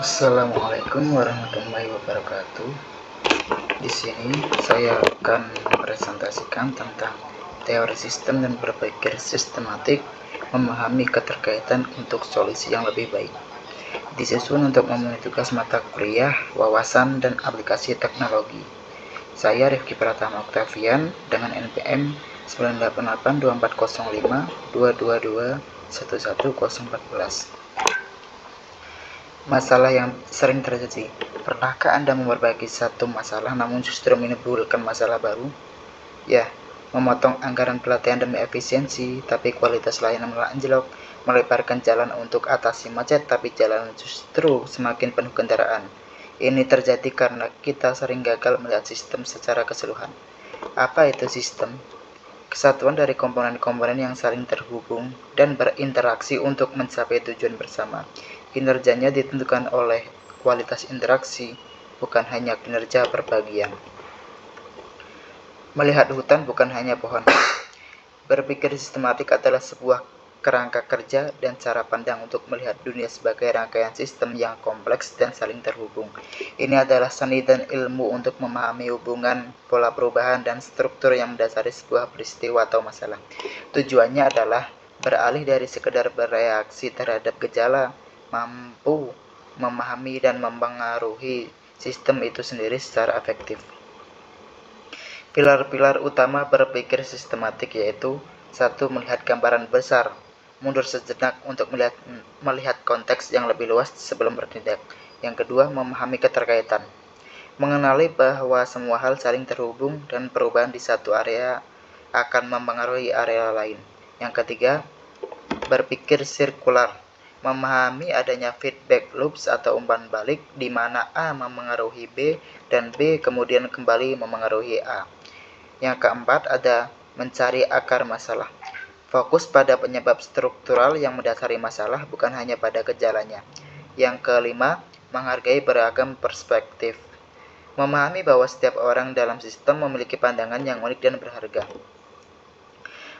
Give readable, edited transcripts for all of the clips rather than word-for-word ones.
Assalamualaikum warahmatullahi wabarakatuh. Di sini saya akan mempresentasikan tentang teori sistem dan berpikir sistematik, memahami keterkaitan untuk solusi yang lebih baik. Disusun untuk memenuhi tugas mata kuliah, wawasan, dan aplikasi teknologi. Saya Rifki Pratama Octavian dengan NPM 988240522211014. Masalah yang sering terjadi. Pernahkah Anda memperbaiki satu masalah namun justru menimbulkan masalah baru? Ya, memotong anggaran pelatihan demi efisiensi, tapi kualitas layanan anjlok, melebarkan jalan untuk atasi macet, tapi jalan justru semakin penuh kendaraan. Ini terjadi karena kita sering gagal melihat sistem secara keseluruhan. Apa itu sistem? Kesatuan dari komponen-komponen yang saling terhubung dan berinteraksi untuk mencapai tujuan bersama. Kinerjanya ditentukan oleh kualitas interaksi, bukan hanya kinerja berbagian. Melihat hutan bukan hanya pohon. Berpikir sistematik adalah sebuah kerangka kerja dan cara pandang untuk melihat dunia sebagai rangkaian sistem yang kompleks dan saling terhubung. Ini adalah seni dan ilmu untuk memahami hubungan, pola perubahan, dan struktur yang mendasari sebuah peristiwa atau masalah. Tujuannya adalah beralih dari sekedar bereaksi terhadap gejala, mampu memahami dan mempengaruhi sistem itu sendiri secara efektif. Pilar-pilar utama berpikir sistematik yaitu: 1. Melihat gambaran besar, mundur sejenak untuk melihat konteks yang lebih luas sebelum bertindak. Yang kedua, memahami keterkaitan, mengenali bahwa semua hal saling terhubung dan perubahan di satu area akan mempengaruhi area lain. Yang ketiga, berpikir sirkular, memahami adanya feedback loops atau umpan balik di mana A memengaruhi B dan B kemudian kembali memengaruhi A. Yang keempat, ada mencari akar masalah, fokus pada penyebab struktural yang mendasari masalah, bukan hanya pada gejalanya. Yang kelima, menghargai beragam perspektif, memahami bahwa setiap orang dalam sistem memiliki pandangan yang unik dan berharga.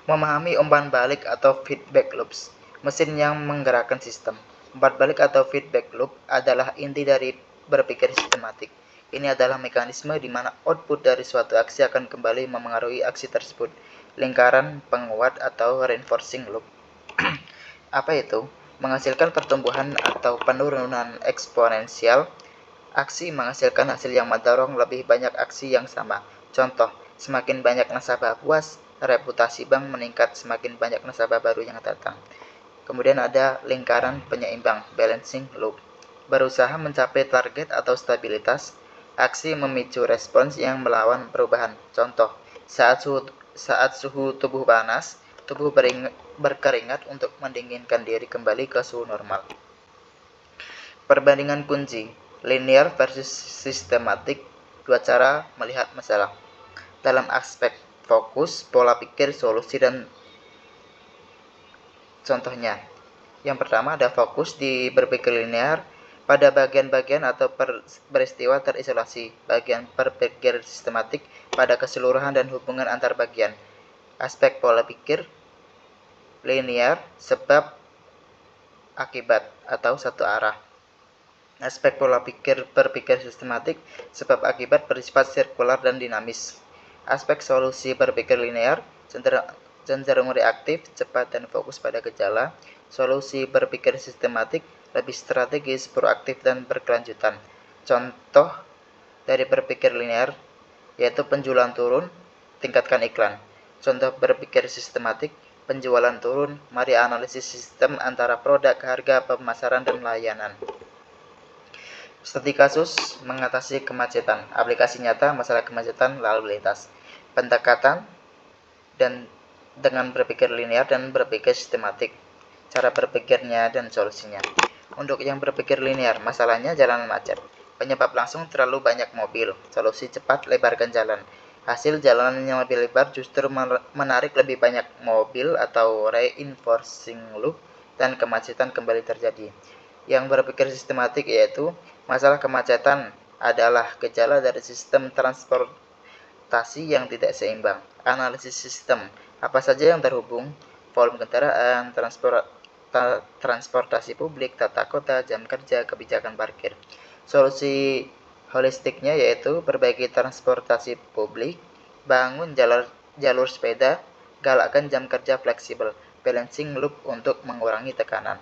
Memahami umpan balik atau feedback loops, mesin yang menggerakkan sistem. Umpan balik atau feedback loop adalah inti dari berpikir sistematik. Ini adalah mekanisme di mana output dari suatu aksi akan kembali memengaruhi aksi tersebut. Lingkaran penguat atau reinforcing loop. Apa itu? Menghasilkan pertumbuhan atau penurunan eksponensial. Aksi menghasilkan hasil yang mendorong lebih banyak aksi yang sama. Contoh, semakin banyak nasabah puas, reputasi bank meningkat, semakin banyak nasabah baru yang datang. Kemudian ada lingkaran penyeimbang, balancing loop. Berusaha mencapai target atau stabilitas, aksi memicu respons yang melawan perubahan. Contoh, saat suhu tubuh panas, tubuh berkeringat untuk mendinginkan diri kembali ke suhu normal. Perbandingan kunci, linear versus sistematik, dua cara melihat masalah. Dalam aspek fokus, pola pikir, solusi, dan contohnya. Yang pertama ada fokus di berpikir linear, pada bagian-bagian atau peristiwa terisolasi. Bagian berpikir sistematik pada keseluruhan dan hubungan antar bagian. Aspek pola pikir linear, sebab akibat atau satu arah. Aspek pola pikir berpikir sistematik, sebab akibat bersifat sirkular dan dinamis. Aspek solusi berpikir linear, cenderung reaktif, cepat, dan fokus pada gejala. Solusi berpikir sistematik lebih strategis, proaktif, dan berkelanjutan. Contoh dari berpikir linear yaitu penjualan turun, tingkatkan iklan. Contoh berpikir sistematik, penjualan turun, mari analisis sistem antara produk, harga, pemasaran, dan layanan. Studi kasus mengatasi kemacetan, aplikasi nyata masalah kemacetan lalu lintas. Pendekatan dan dengan berpikir linear dan berpikir sistematik, cara berpikirnya dan solusinya. Untuk yang berpikir linear, masalahnya jalanan macet, penyebab langsung terlalu banyak mobil, solusi cepat lebarkan jalan. Hasil jalanan yang lebih lebar justru menarik lebih banyak mobil atau reinforcing loop dan kemacetan kembali terjadi. Yang berpikir sistematik yaitu masalah kemacetan adalah gejala dari sistem transportasi yang tidak seimbang. Analisis sistem, apa saja yang terhubung, volume kendaraan, transportasi publik, tata kota, jam kerja, kebijakan parkir. Solusi holistiknya yaitu perbaiki transportasi publik, bangun jalur sepeda, galakkan jam kerja fleksibel, balancing loop untuk mengurangi tekanan.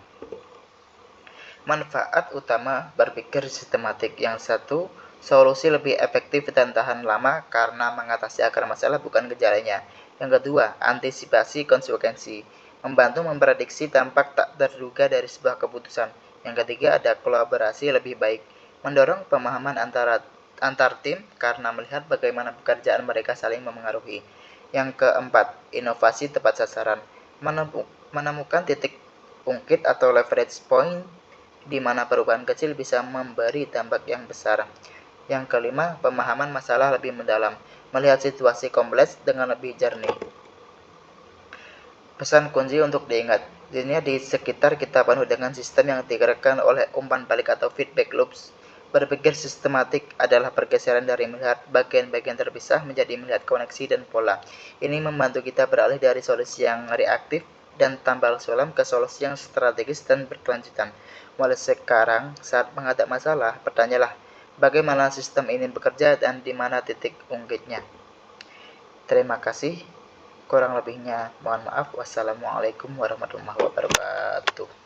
Manfaat utama berpikir sistematik. Yang satu, solusi lebih efektif dan tahan lama karena mengatasi akar masalah bukan gejalanya. Yang kedua, antisipasi konsekuensi, membantu memprediksi dampak tak terduga dari sebuah keputusan. Yang ketiga, ada kolaborasi lebih baik, mendorong pemahaman antar tim karena melihat bagaimana pekerjaan mereka saling memengaruhi. Yang keempat, inovasi tepat sasaran, menemukan titik ungkit atau leverage point di mana perubahan kecil bisa memberi dampak yang besar. Yang kelima, pemahaman masalah lebih mendalam, melihat situasi kompleks dengan lebih jernih. Pesan kunci untuk diingat, dunia di sekitar kita penuh dengan sistem yang digerakkan oleh umpan balik atau feedback loops. Berpikir sistematik adalah pergeseran dari melihat bagian-bagian terpisah menjadi melihat koneksi dan pola. Ini membantu kita beralih dari solusi yang reaktif dan tambal sulam ke solusi yang strategis dan berkelanjutan. Mulai sekarang, saat menghadapi masalah, bertanyalah bagaimana sistem ini bekerja dan di mana titik ungkitnya. Terima kasih. Kurang lebihnya mohon maaf. Wassalamualaikum warahmatullahi wabarakatuh.